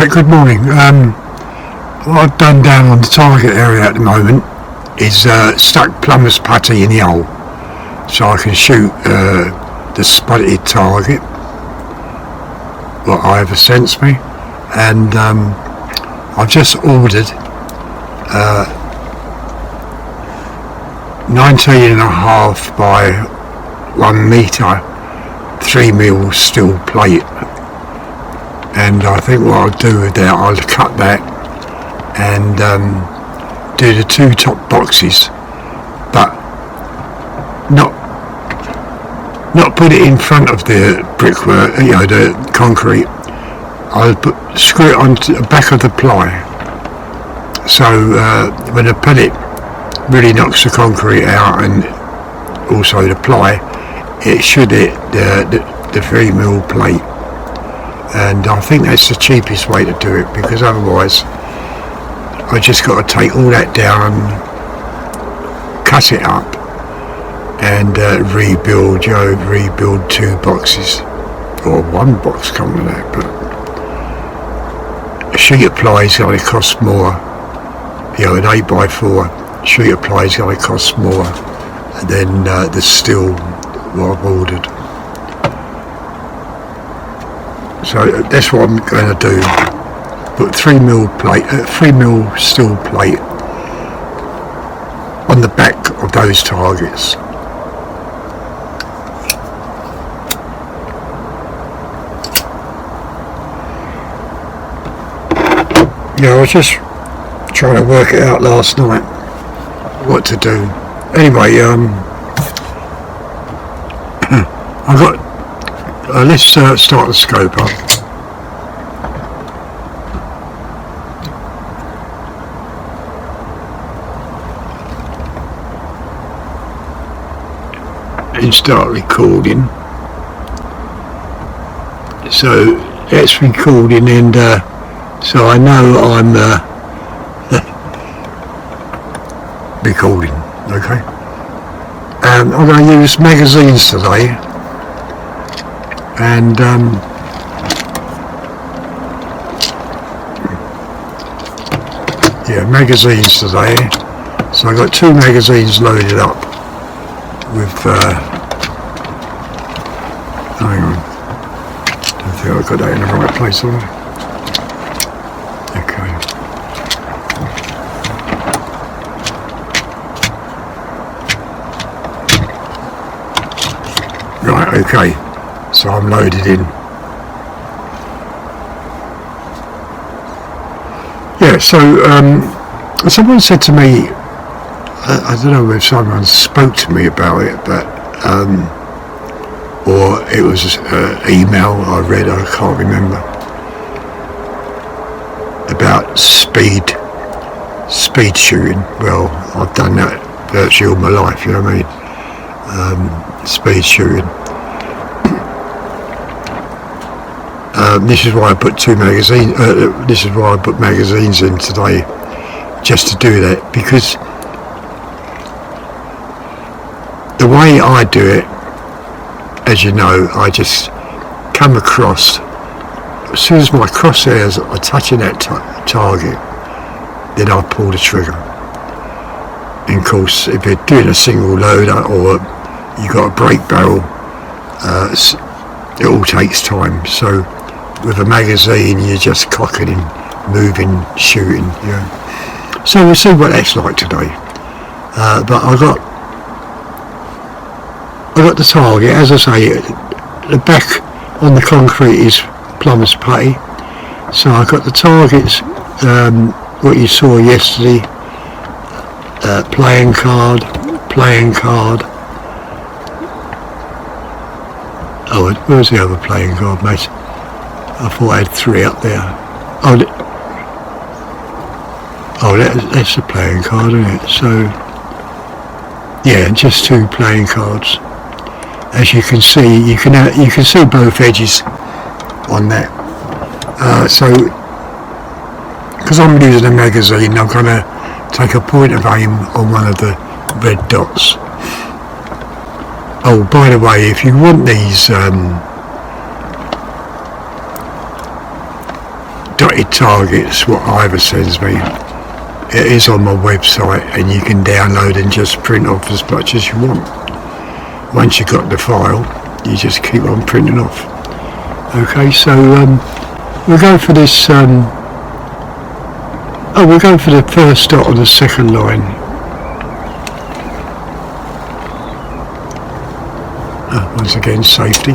Right, good morning. What I've done down on the target area at the moment is stuck plumber's putty in the hole so I can shoot the spotted target what either sends me, and I've just ordered 19.5 by 1 metre 3mm steel plate, and I think what I'll do with that, I'll cut that and do the two top boxes, but not put it in front of the brickwork, the concrete. I'll screw it onto the back of the ply, so when the pellet really knocks the concrete out and also the ply, it should hit the 3mm plate. And I think that's the cheapest way to do it, because otherwise I just got to take all that down, cut it up, and rebuild two boxes, or one box coming with that. But a sheet of ply is going to cost more, an 8x4 sheet of ply is going to cost more than the steel what I've ordered. So that's what I'm going to do. Put 3mm steel plate on the back of those targets. Yeah, I was just trying to work it out last night what to do. Anyway, I got. Let's start the scope up. And start recording. So that's recording, and so I know I'm recording. Okay. I'm going to use magazines today. And magazines today. So I got 2 magazines loaded up with hang on, don't think I got that in the right place, have I? Okay. Right, okay. So I'm loaded in. Yeah, so someone said to me, I don't know if someone spoke to me about it, but or it was email I read, I can't remember, about speed shooting. Well, I've done that virtually all my life, you know what I mean? Speed shooting. This is why I put 2 magazines. This is why I put magazines in today, just to do that, because the way I do it, as you know, I just come across. As soon as my crosshairs are touching that target, then I pull the trigger. And of course, if you're doing a single loader or you got a brake barrel, it all takes time. So with a magazine, you're just cocking, moving, shooting. Yeah. So we'll see what that's like today. But I got the target. As I say, the back on the concrete is plumber's putty. So I got the targets. What you saw yesterday. Playing card. Oh, where's the other playing card, mate? I thought I had 3 up there. That's the playing card, isn't it? So, yeah, just 2 playing cards. As you can see, you can see both edges on that. So, because I'm using a magazine, I'm going to take a point of aim on one of the red dots. Oh, by the way, if you want these dotted printed targets, what Ivor sends me. It is on my website, and you can download and just print off as much as you want. Once you've got the file, you just keep on printing off. Okay, so we'll go for this. We'll go for the first dot on the second line. Once again, safety.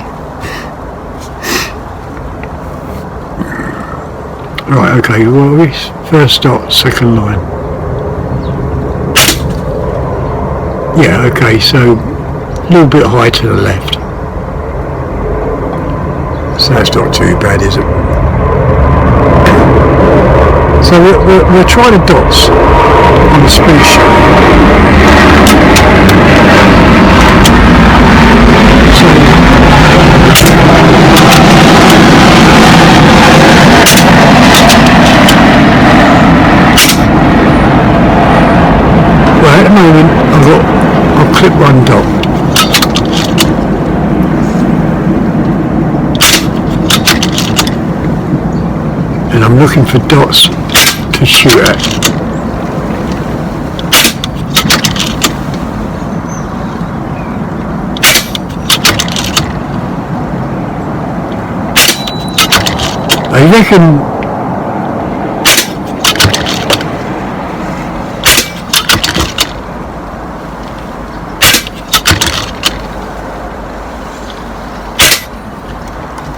Right, okay, what are we? First dot, second line. Yeah, okay, so a little bit high to the left. So that's not too bad, is it? So we're trying the dots on the speed sheet. Well, at the moment I'll click one dot. And I'm looking for dots to shoot at. I reckon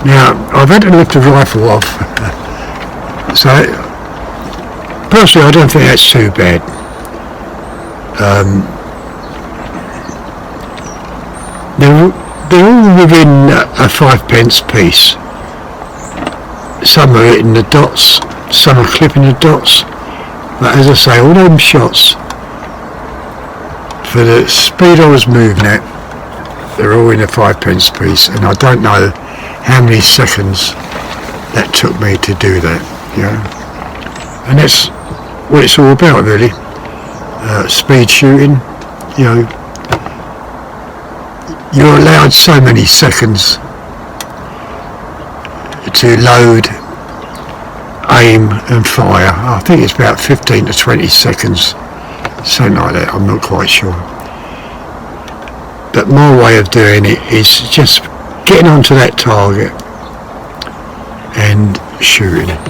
now I've had to lift the rifle off. So, personally, I don't think that's too bad. They're all within a 5p piece. Some are hitting the dots, some are clipping the dots. But as I say, all them shots, for the speed I was moving at, they're all in a 5p piece, and I don't know how many seconds that took me to do that. And that's what it's all about, really. Speed shooting, you're allowed so many seconds to load, aim and fire. I think it's about 15 to 20 seconds, something like that, I'm not quite sure. But my way of doing it is just getting onto that target and shooting it.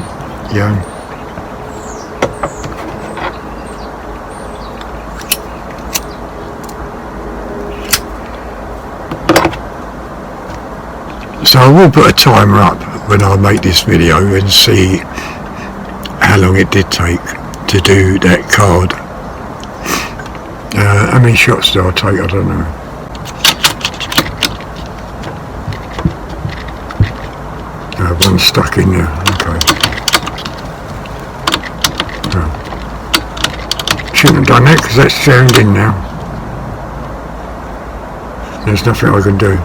So I will put a timer up when I make this video and see how long it did take to do that card. How many shots do I take? I don't know. One stuck in there. Okay. Shouldn't have done that because that's jammed in now. There's nothing I can do.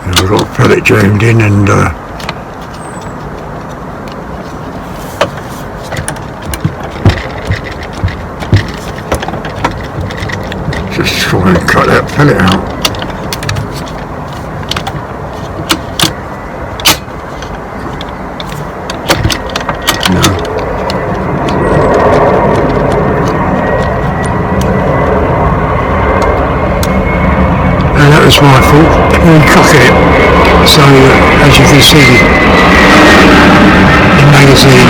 I've got a pellet jammed in, and just try and cut that pellet out. That's my fault. Cock it. So as you can see, the magazine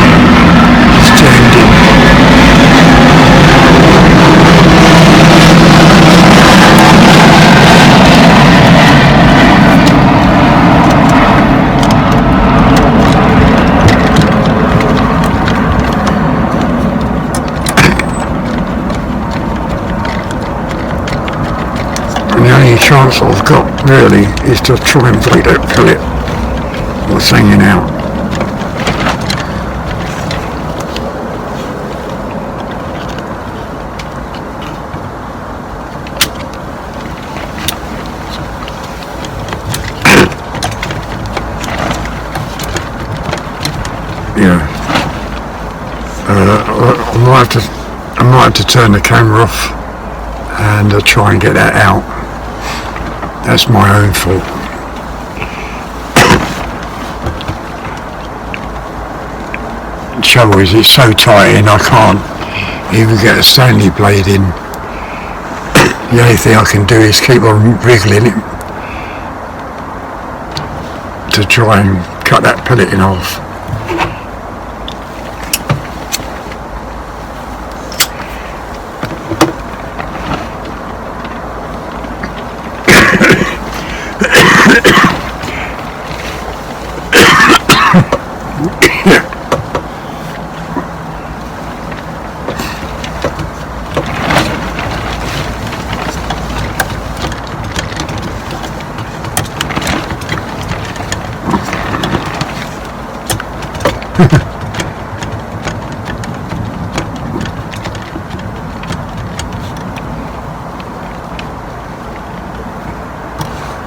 is jammed in. The only chance I've got really is to try and break that pellet what's hanging out. I might have to turn the camera off and try and get that out. That's my own fault. The trouble is it's so tight in I can't even get a Stanley blade in. The only thing I can do is keep on wriggling it to try and cut that pellet in half.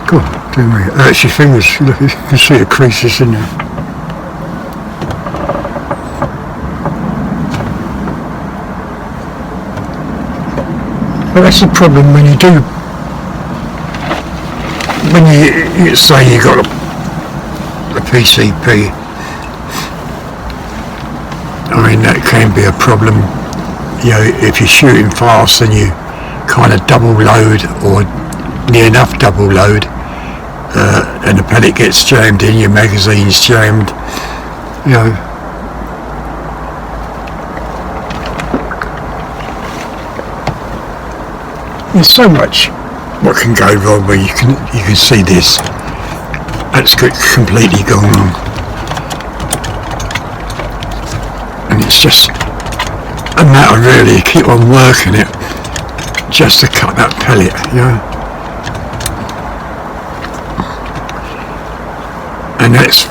God, damn it. Hurts your fingers. Look, you can see the creases in there. Well, that's the problem when you do, when you say you got a PCP. I mean, that can be a problem, you know, if you're shooting fast and you kind of double load or near enough double load, and the pellet gets jammed in, your magazine's jammed, you know. There's so much what can go wrong where you can see this. That's completely gone wrong. And it's just a matter really, keep on working it just to cut that pellet, you know. And that's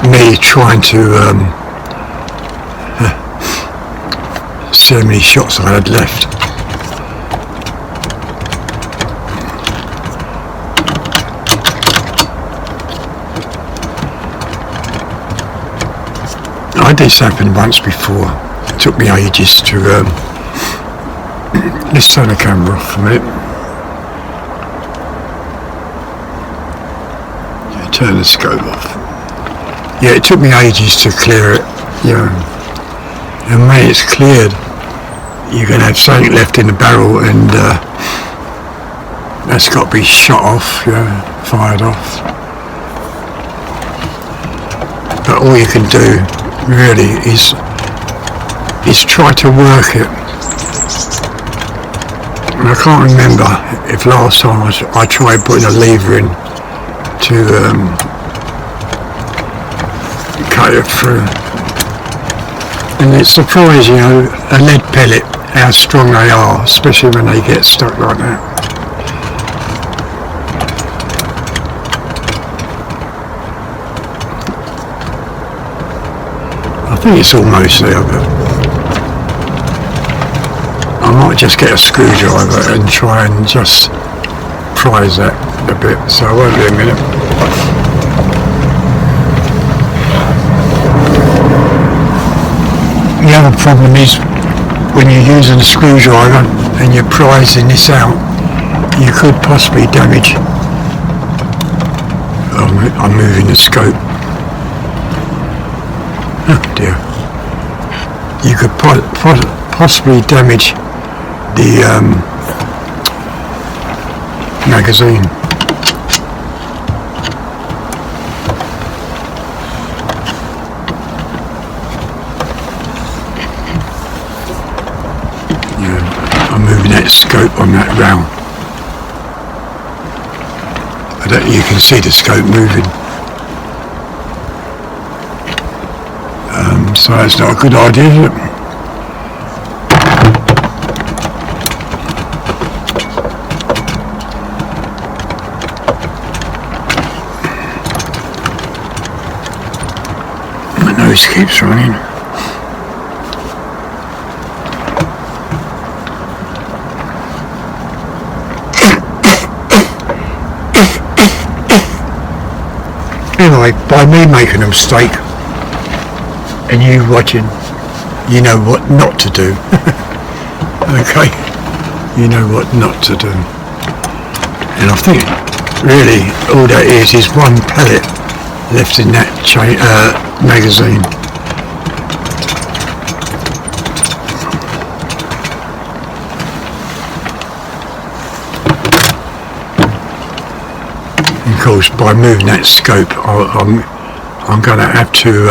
me trying to see how many shots I had left. I had this happen once before. It took me ages to let's turn the camera off for a minute. Yeah, turn the scope off. Yeah, it took me ages to clear it, you know. And when it's cleared, you're going to have something left in the barrel, and that's got to be shot off, you know, fired off. But all you can do really is try to work it. And I can't remember if last time I tried putting a lever in to cut it through. And it's surprising, you know, a lead pellet, how strong they are, especially when they get stuck like that. I think it's almost there, but I might just get a screwdriver and try and just prise that a bit, so I won't be a minute. The other problem is when you're using a screwdriver and you're prising this out, you could possibly damage. I'm moving the scope. Oh dear. You could possibly damage the magazine. Yeah, I'm moving that scope on that round. You can see the scope moving. So that's not a good idea, is it? My nose keeps running. Anyway, by me making a mistake and you watching, you know what not to do. Okay, you know what not to do. And I think really all that is one pellet left in that magazine. And of course, by moving that scope, I'm going to have to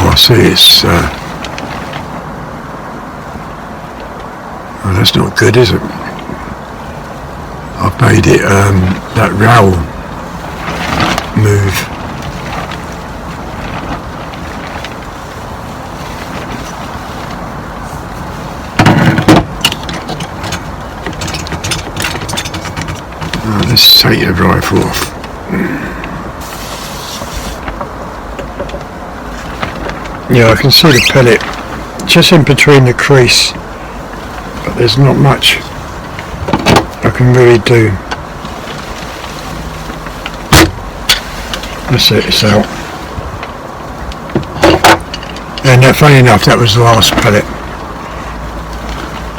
I see it's well, that's not good, is it? I've made it that rail move. Oh, let's take the rifle off. Yeah, I can see the pellet just in between the crease, but there's not much I can really do. Let's set this out. And funny enough, that was the last pellet.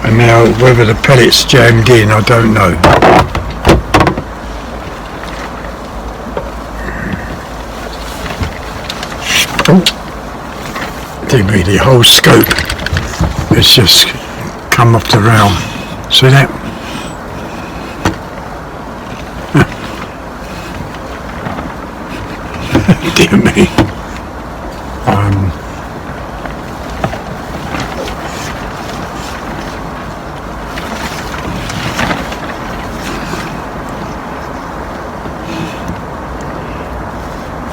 And now whether the pellet's jammed in, I don't know. Oh. The whole scope has just come off the rail. See that? Dear me.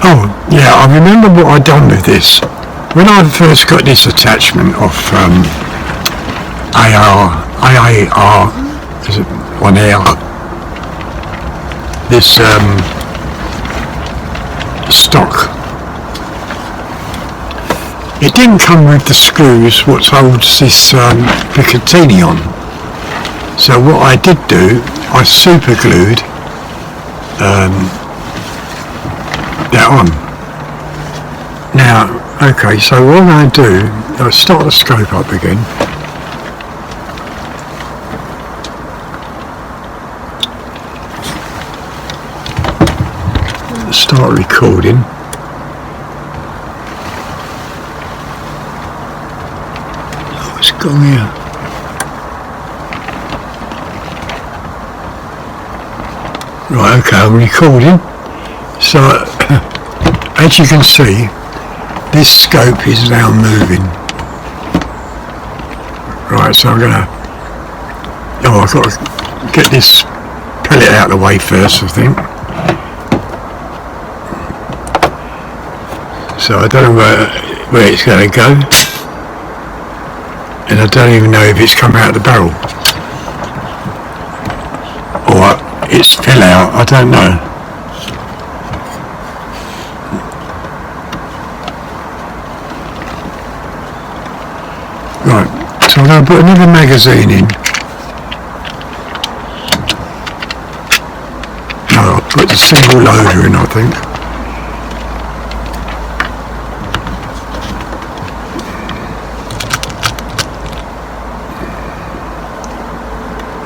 Oh yeah, I remember what I'd done with this. When I first got this attachment of AAR, is it 1AR? This stock. It didn't come with the screws what holds this picatinny on. So what I did do, I super glued that on. Now, okay, so what I'm going to do, I'll start the scope up again. Start recording. Oh, it's gone here. Right, okay, I'm recording. So, as you can see, this scope is now moving. Right, so I'm gonna... Oh, I've got to get this pellet out of the way first, I think. So I don't know where it's going to go. And I don't even know if it's come out of the barrel. Or it's fell out, I don't know. Right, so I'm going to put another magazine in. No, I'll put the single loader in, I think.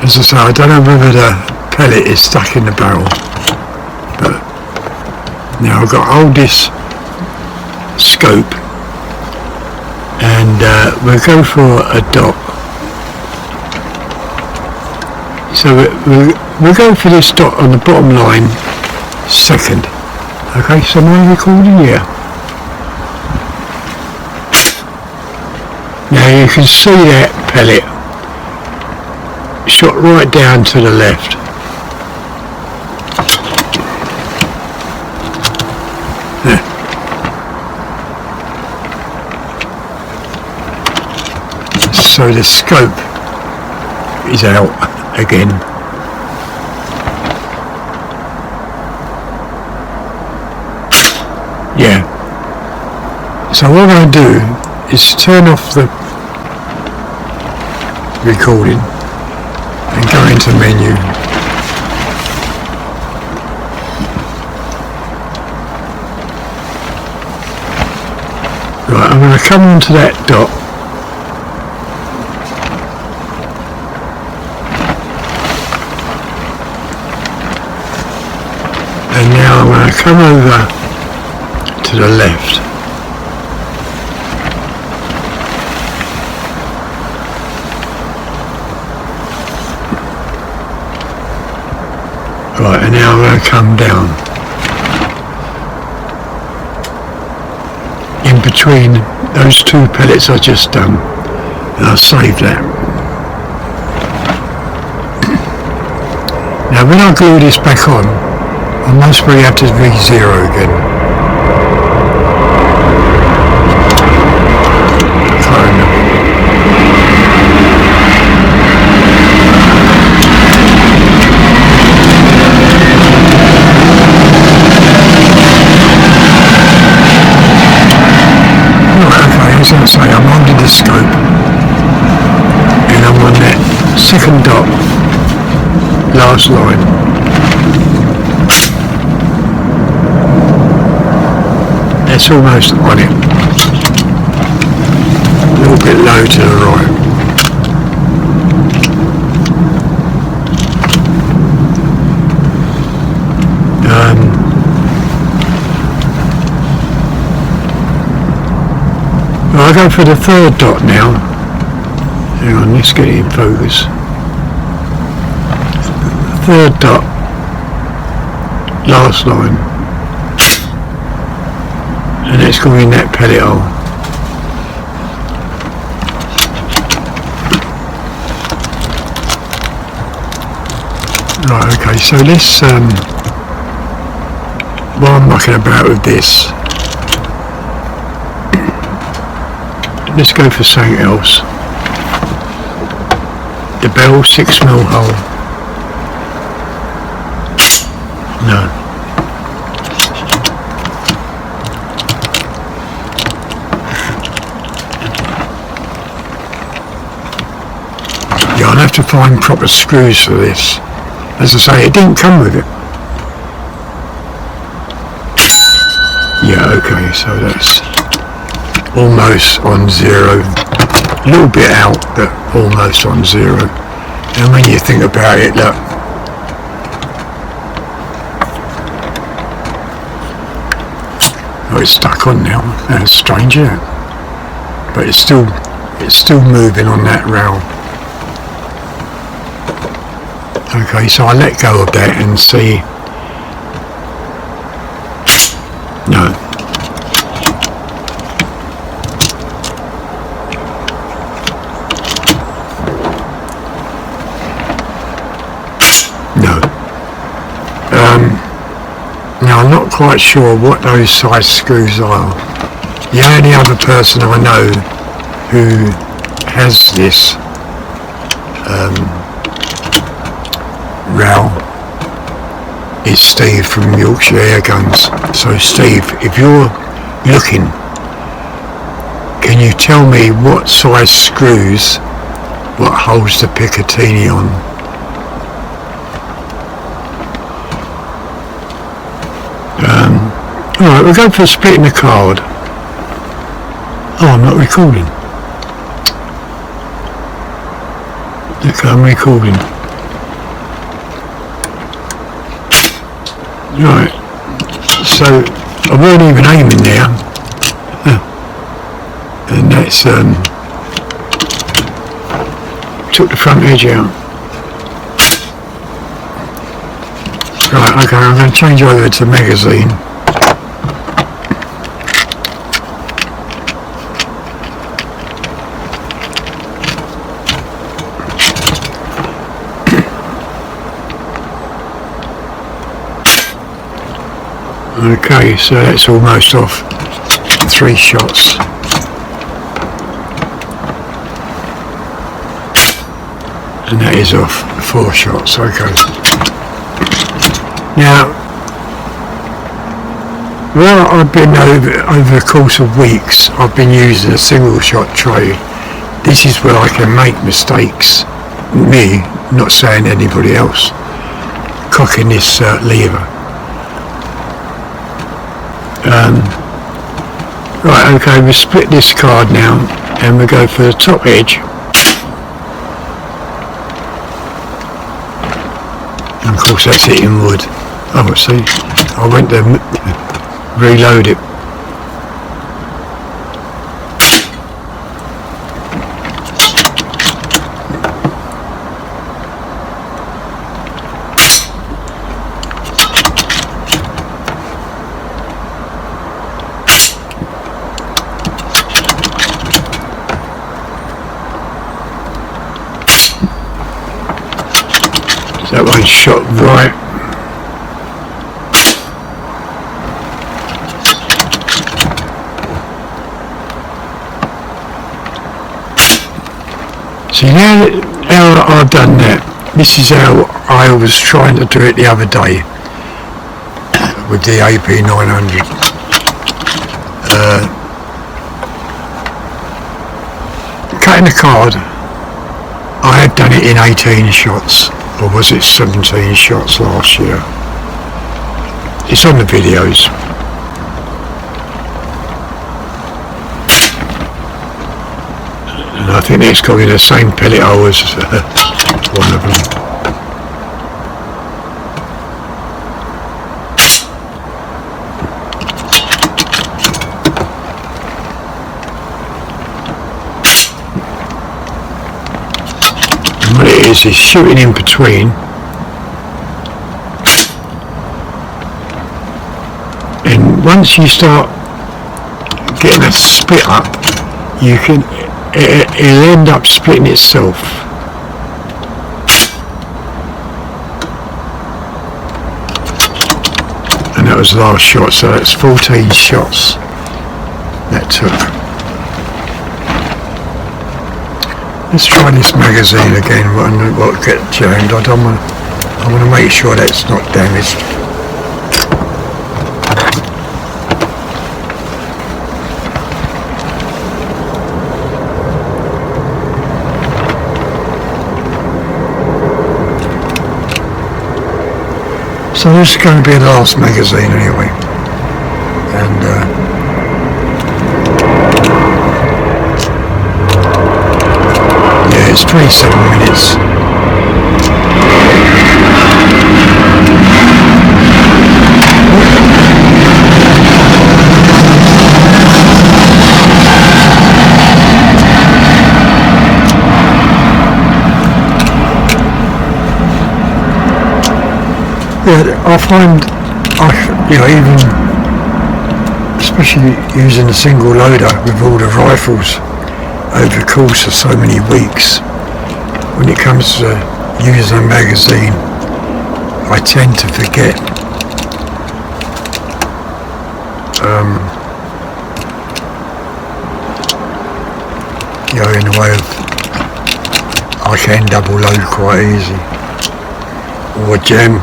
As I say, I don't know whether the pellet is stuck in the barrel, but now I've got to hold this scope and we'll go for a dot. So we'll go for this dot on the bottom line second. Okay, so am I recording here? Now you can see that pellet shot right down to the left. Yeah. So the scope is out again. Yeah. So what I'm going to do is turn off the recording and go into menu. Right, I'm going to come onto that dot I'm going to come over to the left. Right, and now I'm going to come down. In between those two pellets I just done, and I'll save that. Now when I glue this back on, I must really have to re-zero again. Can't remember. Right, okay, as I say, I'm under the scope and I'm on that second dot, last line. It's almost on it. A little bit low to the right. Well, I'll go for the third dot now. Hang on, let's get it in focus. Third dot, last line, and it's going in that pellet hole. Right, okay, so let's, while I'm mucking about with this, let's go for something else. The bell 6mm hole. No. Yeah, I'll have to find proper screws for this. As I say, it didn't come with it. Yeah, okay, so that's almost on zero. A little bit out, but almost on zero. And when you think about it, look. Oh, it's stuck on now. That's strange, isn't it? But it's still moving on that rail. Okay, so I let go of that and see. No. No. Now I'm not quite sure what those size screws are. The only other person I know who has this rail is Steve from Yorkshire Air Guns. So Steve, if you're looking, can you tell me what size screws, what holds the picatinny on? Alright, we'll go for splitting the card. Oh, I'm not recording. Look, I'm recording. Right, so I weren't even aiming there. And that's, took the front edge out. Right, okay, I'm going to change over to magazine. Okay, so that's almost off. 3 shots. And that is off 4 shots, okay. Now, well, I've been over the course of weeks, I've been using a single shot tray. This is where I can make mistakes. Me, not saying anybody else, cocking this lever. Right, okay, we'll split this card now and we'll go for the top edge. And of course that's hitting wood. Oh, see? I went to reload it. That one shot right. See, now how I've done that, this is how I was trying to do it the other day with the AP 900. Cutting the card, I had done it in 18 shots, or was it 17 shots last year? It's on the videos. And I think it's got to be the same pellet hole as one of them. And what it is shooting in between. And once you start getting a split up, you can it'll end up splitting itself. And that was the last shot, so that's 14 shots that took. Let's try this magazine again, what get jammed. I want to make sure that's not damaged. So this is going to be the last magazine anyway, and yeah, it's 27 minutes. Yeah, I find, even especially using a single loader with all the rifles over the course of so many weeks, when it comes to using a magazine, I tend to forget in the way of I can double load quite easy, or jam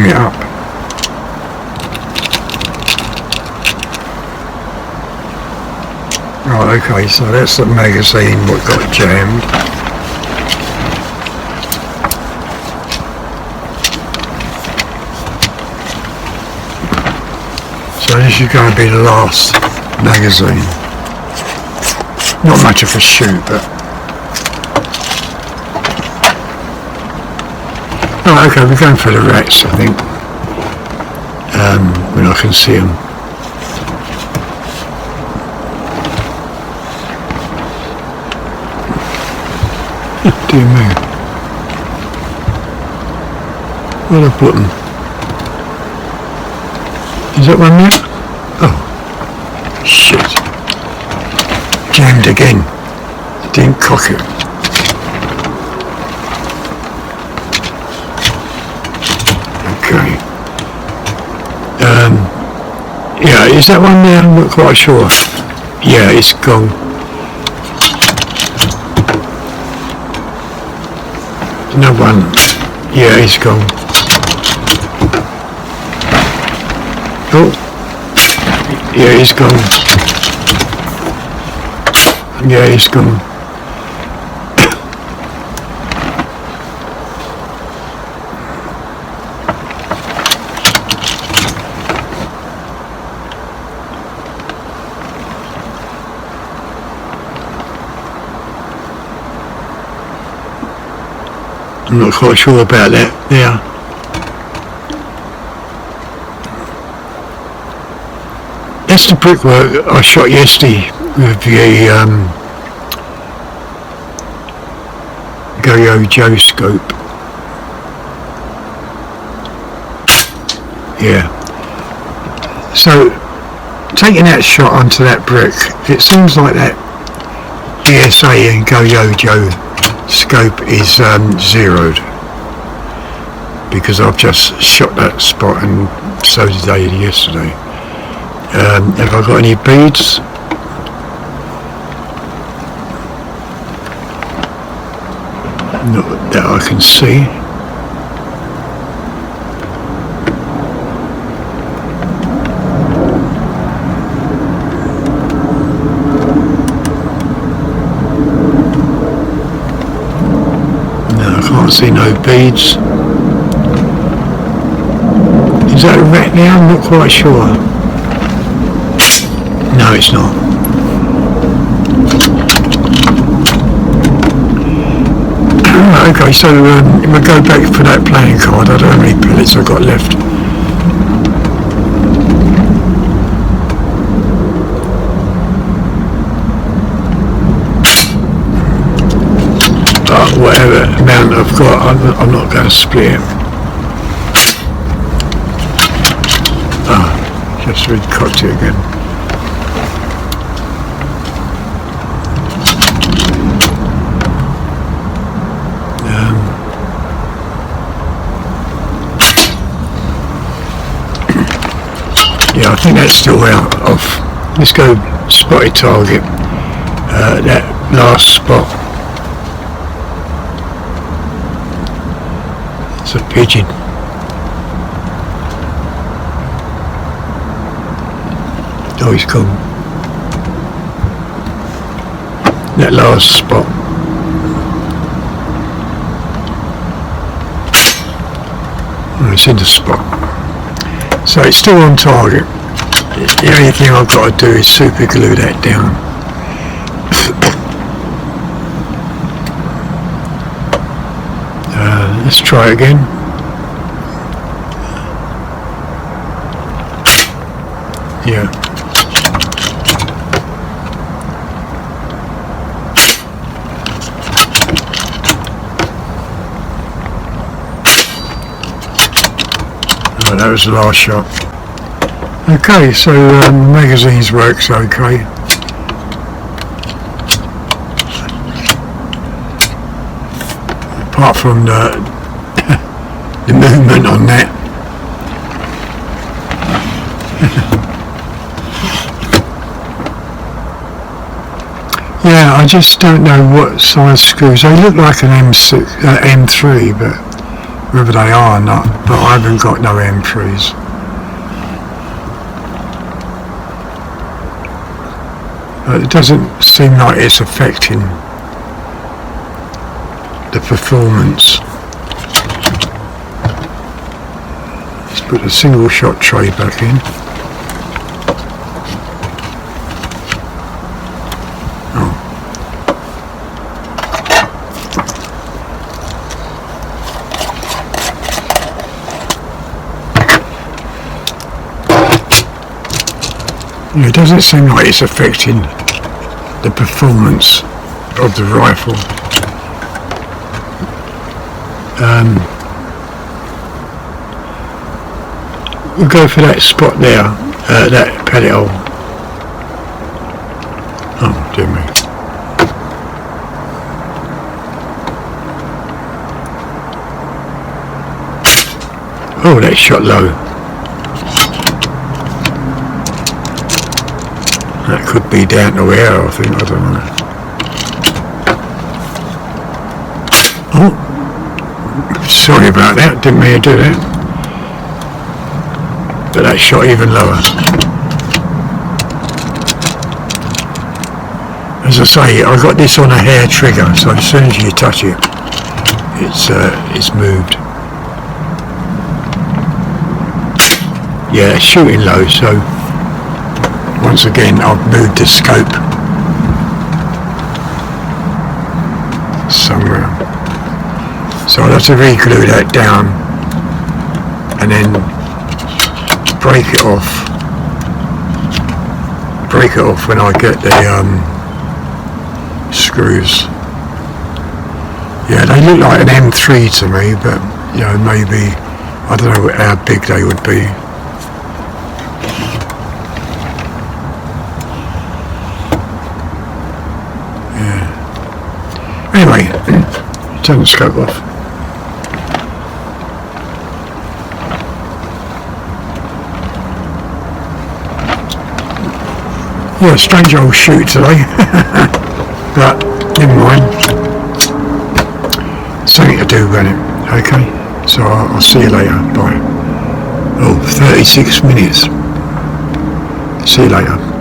it up. Right, okay, so that's the magazine what got jammed. So this is going to be the last magazine. Not much of a shoot, but oh, okay, we're going for the rats, I think, when I can see them. Dear me. Where did I put them? Is that one there? Oh, shit. Jammed again. Didn't cock it. Okay. Yeah, is that one there? I'm not quite sure. Yeah, it's gone. Another one. Yeah, it's gone. Oh. Yeah, it's gone. Yeah, it's gone. I'm not quite sure about that. Yeah. That's the brickwork I shot yesterday with the Zulas Scope. Yeah. So taking that shot onto that brick, it seems like that GSA and Zulas Scope is zeroed, because I've just shot that spot and so did they yesterday. Have I got any beads? Not that I can see. No, I can't see no beads. Is that a rat now? I'm not quite sure. No, it's not. Okay, so we'll go back for that playing card. I don't know how many pellets I've got left. Whatever amount I've got, I'm not going to split it. Just recocked it again. Yeah, I think that's still out of. Let's go spotted target. That last spot. It's a pigeon. Oh, he's gone. That last spot. Oh, it's in the spot. So it's still on target. The only thing I've got to do is super glue that down. Let's try it again. Yeah. Oh, that was the last shot. Okay, so magazines works okay. Apart from the movement on that. Yeah, I just don't know what size screws. They look like an M3, but whether they are or not. But I haven't got no M3s. It doesn't seem like it's affecting the performance. Let's put the single shot tray back in. Oh. It doesn't seem like it's affecting the performance of the rifle. We'll go for that spot there, that pellet hole. Oh, dear me. Oh, that shot low. That could be down to air, I think, I don't know. Oh, sorry about that, didn't mean to do that. But that shot even lower. As I say, I got this on a hair trigger, so as soon as you touch it, it's moved. Yeah, it's shooting low, so once again I've moved the scope somewhere. So I'll have to re-glue that down and then break it off break it off when I get the screws. Yeah, they look like an M3 to me, but you know, maybe, I don't know how big they would be. Yeah. Anyway, turn the scope off. Yeah, strange old shoot today, but never mind. Something to do with it. Okay, so I'll see you later. Bye. Oh, 36 minutes. See you later.